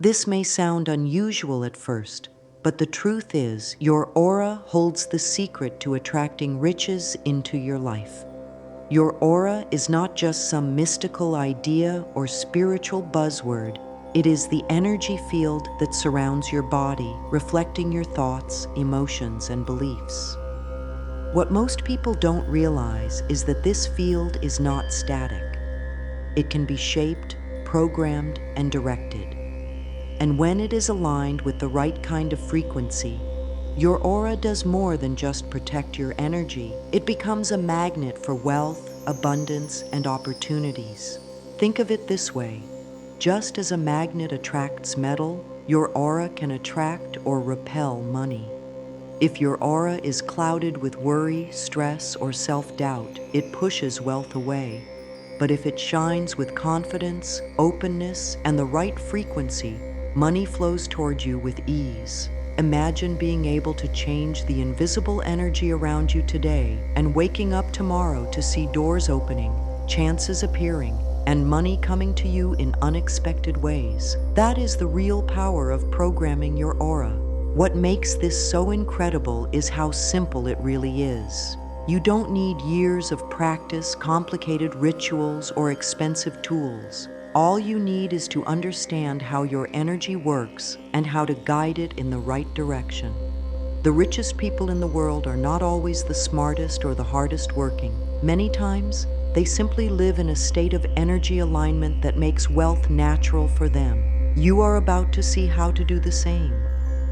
This may sound unusual at first, but the truth is, your aura holds the secret to attracting riches into your life. Your aura is not just some mystical idea or spiritual buzzword. It is the energy field that surrounds your body, reflecting your thoughts, emotions, and beliefs. What most people don't realize is that this field is not static. It can be shaped, programmed, and directed. And when it is aligned with the right kind of frequency, your aura does more than just protect your energy. It becomes a magnet for wealth, abundance, and opportunities. Think of it this way. Just as a magnet attracts metal, your aura can attract or repel money. If your aura is clouded with worry, stress, or self-doubt, it pushes wealth away. But if it shines with confidence, openness, and the right frequency, money flows toward you with ease. Imagine being able to change the invisible energy around you today and waking up tomorrow to see doors opening, chances appearing, and money coming to you in unexpected ways. That is the real power of programming your aura. What makes this so incredible is how simple it really is. You don't need years of practice, complicated rituals, or expensive tools. All you need is to understand how your energy works and how to guide it in the right direction. The richest people in the world are not always the smartest or the hardest working. Many times, they simply live in a state of energy alignment that makes wealth natural for them. You are about to see how to do the same.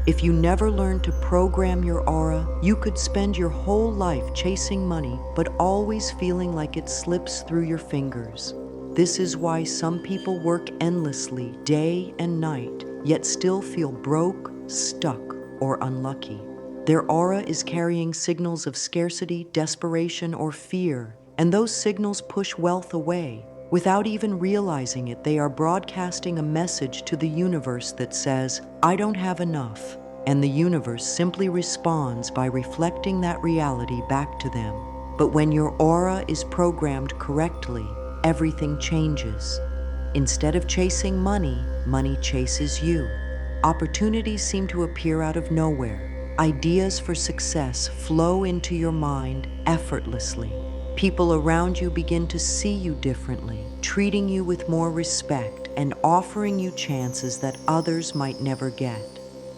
If you never learn to program your aura, you could spend your whole life chasing money, but always feeling like it slips through your fingers. This is why some people work endlessly, day and night, yet still feel broke, stuck, or unlucky. Their aura is carrying signals of scarcity, desperation, or fear, and those signals push wealth away. Without even realizing it, they are broadcasting a message to the universe that says, "I don't have enough," and the universe simply responds by reflecting that reality back to them. But when your aura is programmed correctly, everything changes. Instead of chasing money, money chases you. Opportunities seem to appear out of nowhere. Ideas for success flow into your mind effortlessly. People around you begin to see you differently, treating you with more respect and offering you chances that others might never get.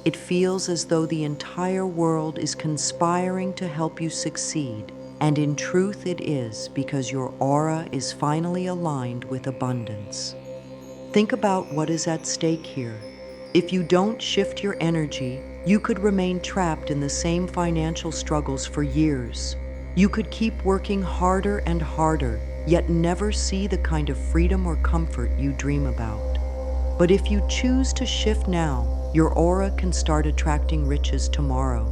It feels as though the entire world is conspiring to help you succeed. And in truth it is, because your aura is finally aligned with abundance. Think about what is at stake here. If you don't shift your energy, you could remain trapped in the same financial struggles for years. You could keep working harder and harder, yet never see the kind of freedom or comfort you dream about. But if you choose to shift now, your aura can start attracting riches tomorrow.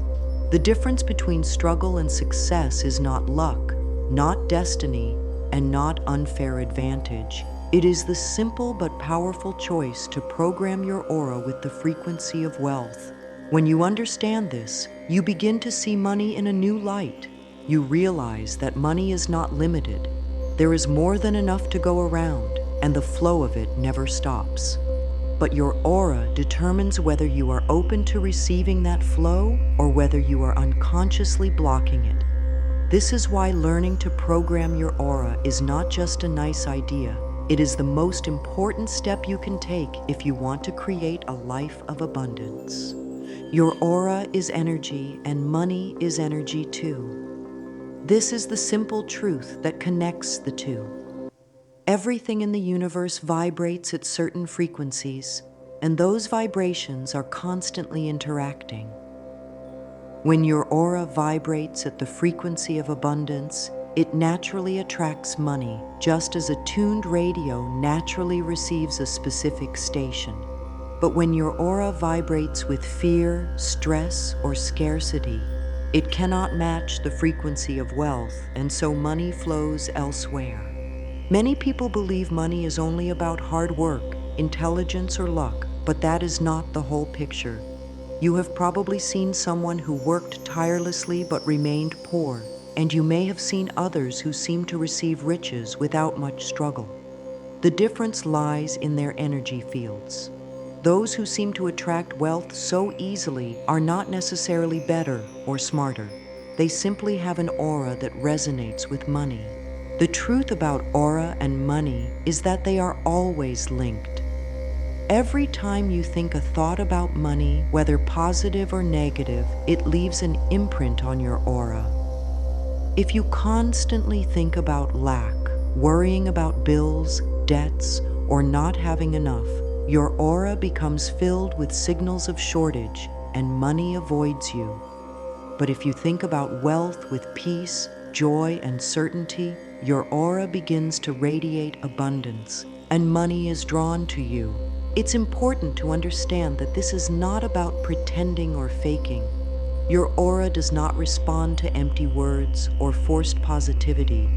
The difference between struggle and success is not luck, not destiny, and not unfair advantage. It is the simple but powerful choice to program your aura with the frequency of wealth. When you understand this, you begin to see money in a new light. You realize that money is not limited. There is more than enough to go around, and the flow of it never stops. But your aura determines whether you are open to receiving that flow or whether you are unconsciously blocking it. This is why learning to program your aura is not just a nice idea. It is the most important step you can take if you want to create a life of abundance. Your aura is energy, and money is energy too. This is the simple truth that connects the two. Everything in the universe vibrates at certain frequencies, and those vibrations are constantly interacting. When your aura vibrates at the frequency of abundance, it naturally attracts money, just as a tuned radio naturally receives a specific station. But when your aura vibrates with fear, stress, or scarcity, it cannot match the frequency of wealth, and so money flows elsewhere. Many people believe money is only about hard work, intelligence, or luck, but that is not the whole picture. You have probably seen someone who worked tirelessly but remained poor, and you may have seen others who seem to receive riches without much struggle. The difference lies in their energy fields. Those who seem to attract wealth so easily are not necessarily better or smarter. They simply have an aura that resonates with money. The truth about aura and money is that they are always linked. Every time you think a thought about money, whether positive or negative, it leaves an imprint on your aura. If you constantly think about lack, worrying about bills, debts, or not having enough, your aura becomes filled with signals of shortage and money avoids you. But if you think about wealth with peace, joy, and certainty, your aura begins to radiate abundance and money is drawn to you. It's important to understand that this is not about pretending or faking. Your aura does not respond to empty words or forced positivity.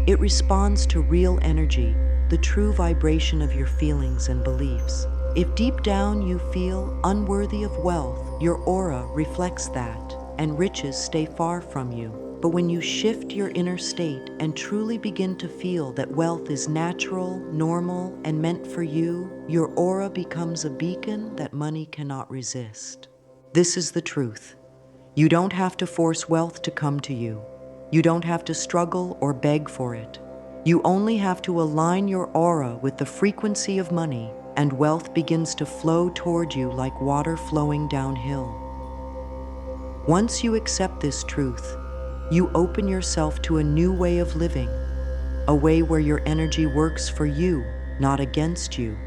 It responds to real energy, the true vibration of your feelings and beliefs. If deep down you feel unworthy of wealth, your aura reflects that, and riches stay far from you. But when you shift your inner state and truly begin to feel that wealth is natural, normal, and meant for you, your aura becomes a beacon that money cannot resist. This is the truth. You don't have to force wealth to come to you. You don't have to struggle or beg for it. You only have to align your aura with the frequency of money, and wealth begins to flow toward you like water flowing downhill. Once you accept this truth, you open yourself to a new way of living, a way where your energy works for you, not against you,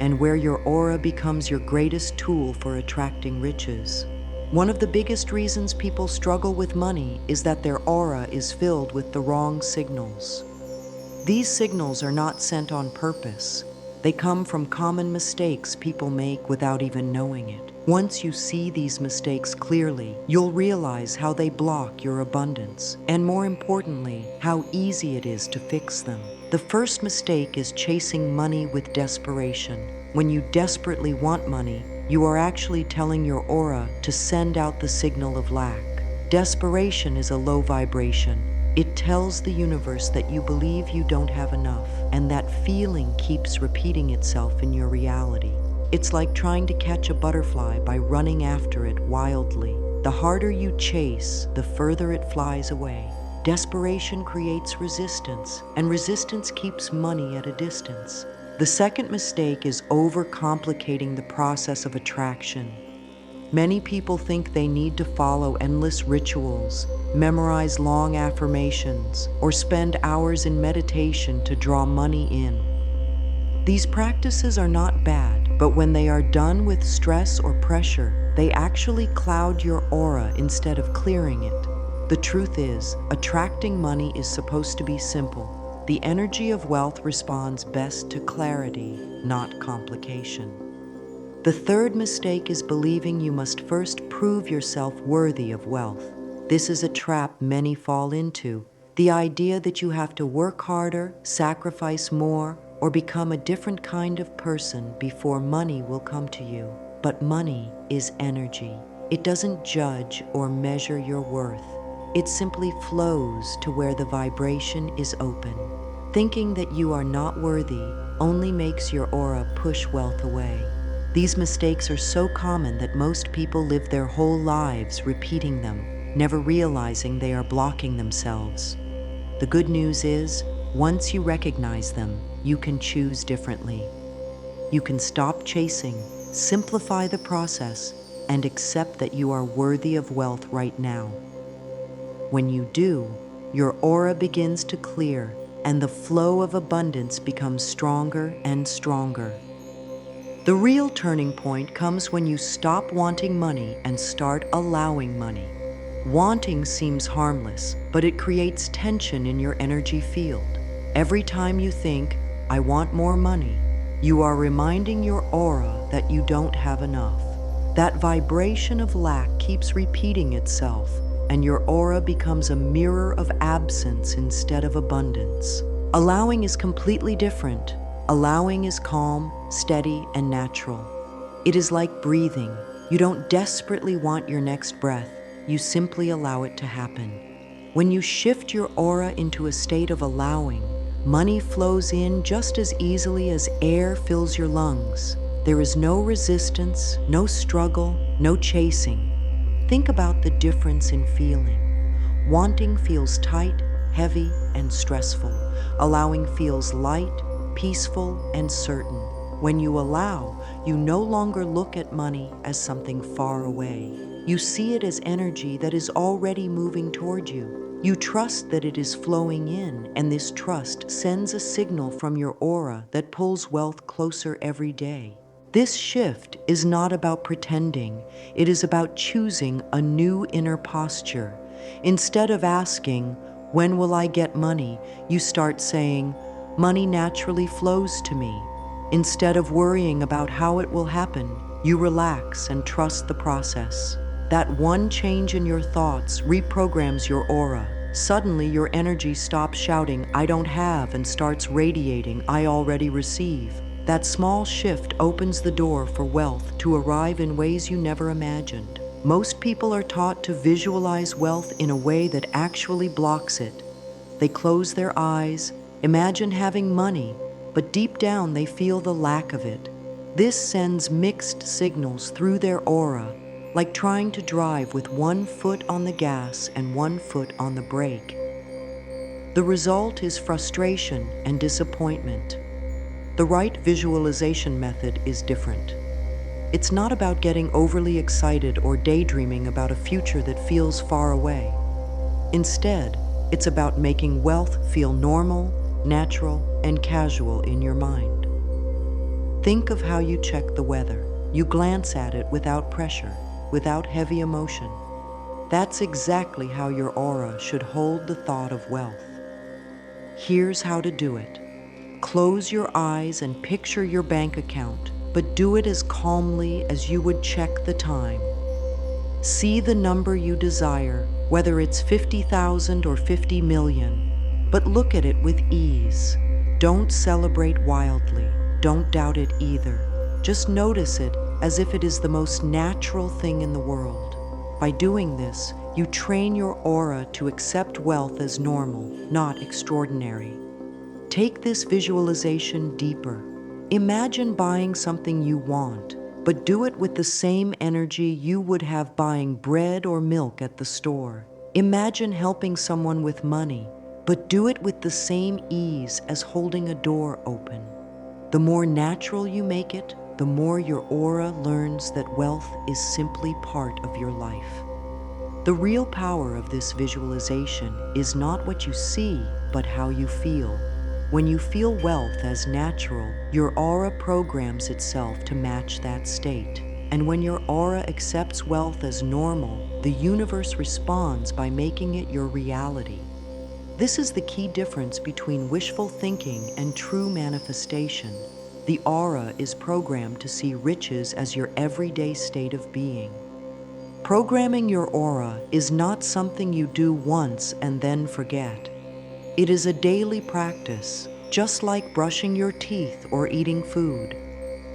and where your aura becomes your greatest tool for attracting riches. One of the biggest reasons people struggle with money is that their aura is filled with the wrong signals. These signals are not sent on purpose. They come from common mistakes people make without even knowing it. Once you see these mistakes clearly, you'll realize how they block your abundance, and more importantly, how easy it is to fix them. The first mistake is chasing money with desperation. When you desperately want money, you are actually telling your aura to send out the signal of lack. Desperation is a low vibration. It tells the universe that you believe you don't have enough, and that feeling keeps repeating itself in your reality. It's like trying to catch a butterfly by running after it wildly. The harder you chase, the further it flies away. Desperation creates resistance, and resistance keeps money at a distance. The second mistake is overcomplicating the process of attraction. Many people think they need to follow endless rituals, memorize long affirmations, or spend hours in meditation to draw money in. These practices are not bad, but when they are done with stress or pressure, they actually cloud your aura instead of clearing it. The truth is, attracting money is supposed to be simple. The energy of wealth responds best to clarity, not complication. The third mistake is believing you must first prove yourself worthy of wealth. This is a trap many fall into. The idea that you have to work harder, sacrifice more, or become a different kind of person before money will come to you. But money is energy. It doesn't judge or measure your worth. It simply flows to where the vibration is open. Thinking that you are not worthy only makes your aura push wealth away. These mistakes are so common that most people live their whole lives repeating them, never realizing they are blocking themselves. The good news is, once you recognize them, you can choose differently. You can stop chasing, simplify the process, and accept that you are worthy of wealth right now. When you do, your aura begins to clear, and the flow of abundance becomes stronger and stronger. The real turning point comes when you stop wanting money and start allowing money. Wanting seems harmless, but it creates tension in your energy field. Every time you think, "I want more money," you are reminding your aura that you don't have enough. That vibration of lack keeps repeating itself, and your aura becomes a mirror of absence instead of abundance. Allowing is completely different. Allowing is calm, steady, and natural. It is like breathing. You don't desperately want your next breath. You simply allow it to happen. When you shift your aura into a state of allowing, money flows in just as easily as air fills your lungs. There is no resistance, no struggle, no chasing. Think about the difference in feeling. Wanting feels tight, heavy, and stressful. Allowing feels light, peaceful, and certain. When you allow, you no longer look at money as something far away. You see it as energy that is already moving toward you. You trust that it is flowing in, and this trust sends a signal from your aura that pulls wealth closer every day. This shift is not about pretending, it is about choosing a new inner posture. Instead of asking, "When will I get money?" you start saying, "Money naturally flows to me." Instead of worrying about how it will happen, you relax and trust the process. That one change in your thoughts reprograms your aura. Suddenly, your energy stops shouting, "I don't have," and starts radiating, "I already receive." That small shift opens the door for wealth to arrive in ways you never imagined. Most people are taught to visualize wealth in a way that actually blocks it. They close their eyes, imagine having money, but deep down they feel the lack of it. This sends mixed signals through their aura, like trying to drive with one foot on the gas and one foot on the brake. The result is frustration and disappointment. The right visualization method is different. It's not about getting overly excited or daydreaming about a future that feels far away. Instead, it's about making wealth feel normal, natural, and casual in your mind. Think of how you check the weather. You glance at it without pressure, without heavy emotion. That's exactly how your aura should hold the thought of wealth. Here's how to do it. Close your eyes and picture your bank account, but do it as calmly as you would check the time. See the number you desire, whether it's 50,000 or 50 million, but look at it with ease. Don't celebrate wildly. Don't doubt it either. Just notice it as if it is the most natural thing in the world. By doing this, you train your aura to accept wealth as normal, not extraordinary. Take this visualization deeper. Imagine buying something you want, but do it with the same energy you would have buying bread or milk at the store. Imagine helping someone with money, but do it with the same ease as holding a door open. The more natural you make it, the more your aura learns that wealth is simply part of your life. The real power of this visualization is not what you see, but how you feel. When you feel wealth as natural, your aura programs itself to match that state. And when your aura accepts wealth as normal, the universe responds by making it your reality. This is the key difference between wishful thinking and true manifestation. The aura is programmed to see riches as your everyday state of being. Programming your aura is not something you do once and then forget. It is a daily practice, just like brushing your teeth or eating food.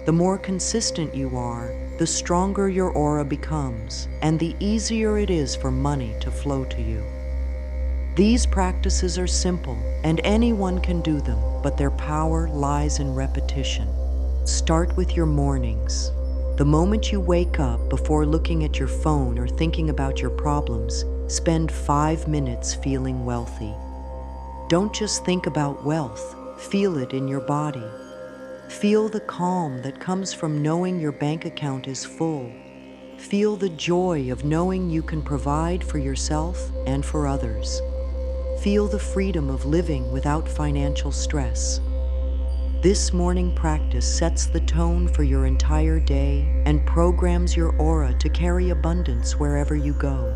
The more consistent you are, the stronger your aura becomes, and the easier it is for money to flow to you. These practices are simple, and anyone can do them, but their power lies in repetition. Start with your mornings. The moment you wake up, before looking at your phone or thinking about your problems, spend 5 minutes feeling wealthy. Don't just think about wealth, feel it in your body. Feel the calm that comes from knowing your bank account is full. Feel the joy of knowing you can provide for yourself and for others. Feel the freedom of living without financial stress. This morning practice sets the tone for your entire day and programs your aura to carry abundance wherever you go.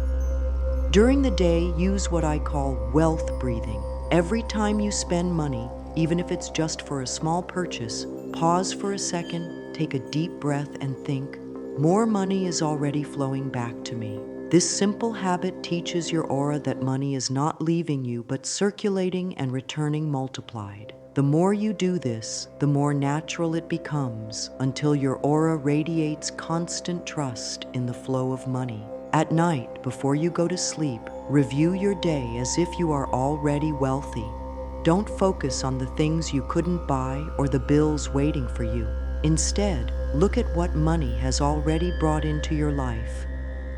During the day, use what I call wealth breathing. Every time you spend money, even if it's just for a small purchase, pause for a second, take a deep breath, and think, "More money is already flowing back to me." This simple habit teaches your aura that money is not leaving you, but circulating and returning multiplied. The more you do this, the more natural it becomes, until your aura radiates constant trust in the flow of money. At night, before you go to sleep, review your day as if you are already wealthy. Don't focus on the things you couldn't buy or the bills waiting for you. Instead, look at what money has already brought into your life.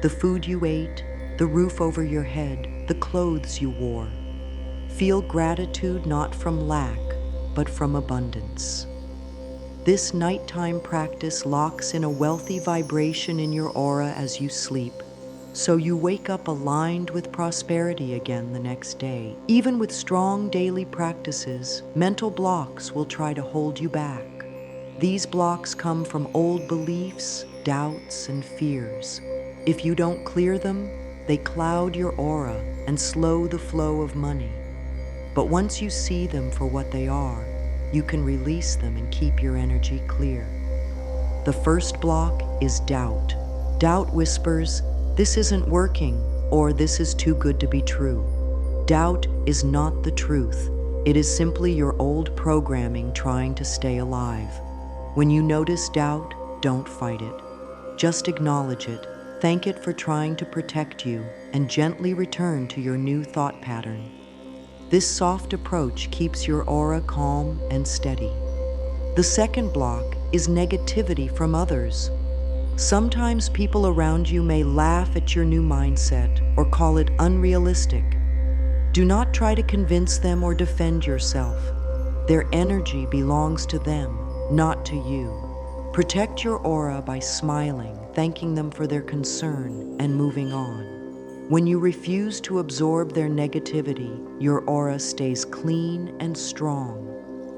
The food you ate, the roof over your head, the clothes you wore. Feel gratitude not from lack, but from abundance. This nighttime practice locks in a wealthy vibration in your aura as you sleep, so you wake up aligned with prosperity again the next day. Even with strong daily practices, mental blocks will try to hold you back. These blocks come from old beliefs, doubts, and fears. If you don't clear them, they cloud your aura and slow the flow of money. But once you see them for what they are, you can release them and keep your energy clear. The first block is doubt. Doubt whispers, "This isn't working," or "This is too good to be true." Doubt is not the truth. It is simply your old programming trying to stay alive. When you notice doubt, don't fight it. Just acknowledge it, thank it for trying to protect you, and gently return to your new thought pattern. This soft approach keeps your aura calm and steady. The second block is negativity from others. Sometimes people around you may laugh at your new mindset or call it unrealistic. Do not try to convince them or defend yourself. Their energy belongs to them, not to you. Protect your aura by smiling, thanking them for their concern, and moving on. When you refuse to absorb their negativity, your aura stays clean and strong.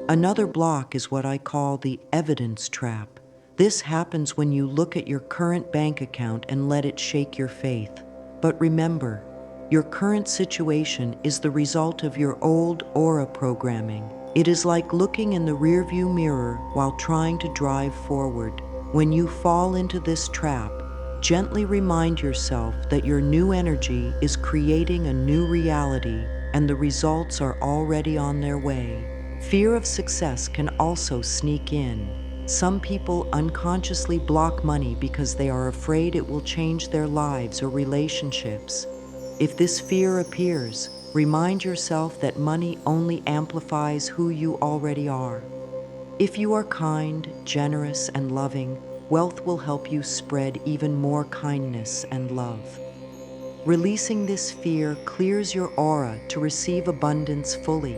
Another block is what I call the evidence trap. This happens when you look at your current bank account and let it shake your faith. But remember, your current situation is the result of your old aura programming. It is like looking in the rearview mirror while trying to drive forward. When you fall into this trap, gently remind yourself that your new energy is creating a new reality and the results are already on their way. Fear of success can also sneak in. Some people unconsciously block money because they are afraid it will change their lives or relationships. If this fear appears, remind yourself that money only amplifies who you already are. If you are kind, generous, and loving, wealth will help you spread even more kindness and love. Releasing this fear clears your aura to receive abundance fully.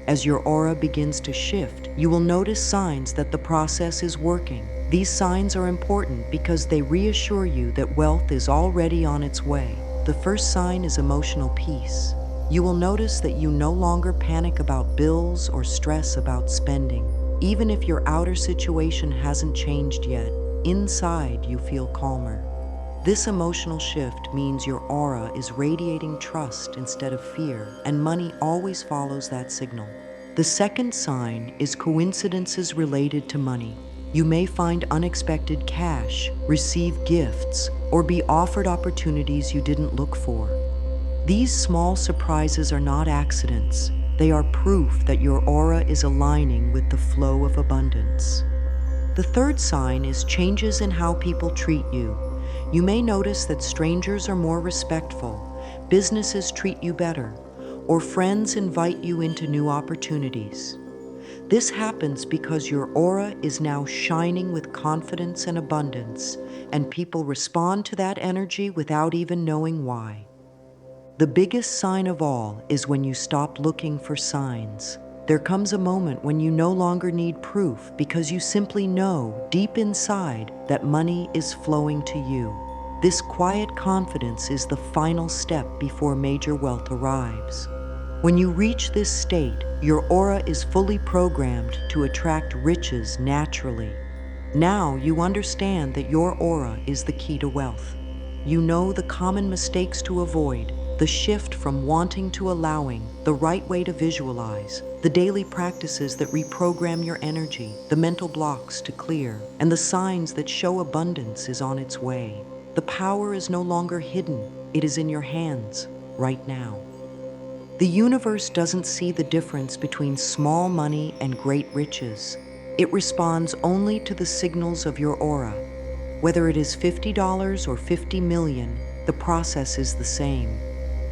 As your aura begins to shift, you will notice signs that the process is working. These signs are important because they reassure you that wealth is already on its way. The first sign is emotional peace. You will notice that you no longer panic about bills or stress about spending. Even if your outer situation hasn't changed yet, inside you feel calmer. This emotional shift means your aura is radiating trust instead of fear, and money always follows that signal. The second sign is coincidences related to money. You may find unexpected cash, receive gifts, or be offered opportunities you didn't look for. These small surprises are not accidents. They are proof that your aura is aligning with the flow of abundance. The third sign is changes in how people treat you. You may notice that strangers are more respectful, businesses treat you better, or friends invite you into new opportunities. This happens because your aura is now shining with confidence and abundance, and people respond to that energy without even knowing why. The biggest sign of all is when you stop looking for signs. There comes a moment when you no longer need proof because you simply know deep inside that money is flowing to you. This quiet confidence is the final step before major wealth arrives. When you reach this state, your aura is fully programmed to attract riches naturally. Now you understand that your aura is the key to wealth. You know the common mistakes to avoid, the shift from wanting to allowing, the right way to visualize, the daily practices that reprogram your energy, the mental blocks to clear, and the signs that show abundance is on its way. The power is no longer hidden, it is in your hands, right now. The universe doesn't see the difference between small money and great riches. It responds only to the signals of your aura. Whether it is $50 or 50 million, the process is the same.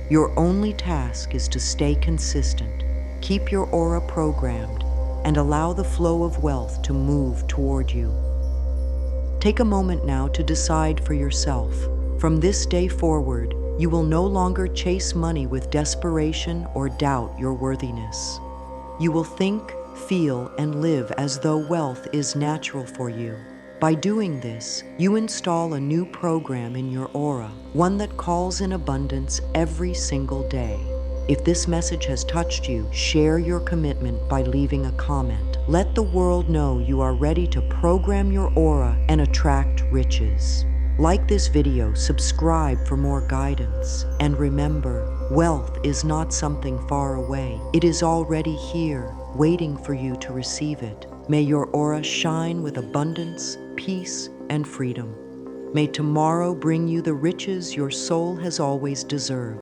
Your only task is to stay consistent, keep your aura programmed, and allow the flow of wealth to move toward you. Take a moment now to decide for yourself. From this day forward, you will no longer chase money with desperation or doubt your worthiness. You will think, feel, and live as though wealth is natural for you. By doing this, you install a new program in your aura, one that calls in abundance every single day. If this message has touched you, share your commitment by leaving a comment. Let the world know you are ready to program your aura and attract riches. Like this video, subscribe for more guidance, and remember, wealth is not something far away. It is already here, waiting for you to receive it. May your aura shine with abundance, peace, and freedom. May tomorrow bring you the riches your soul has always deserved.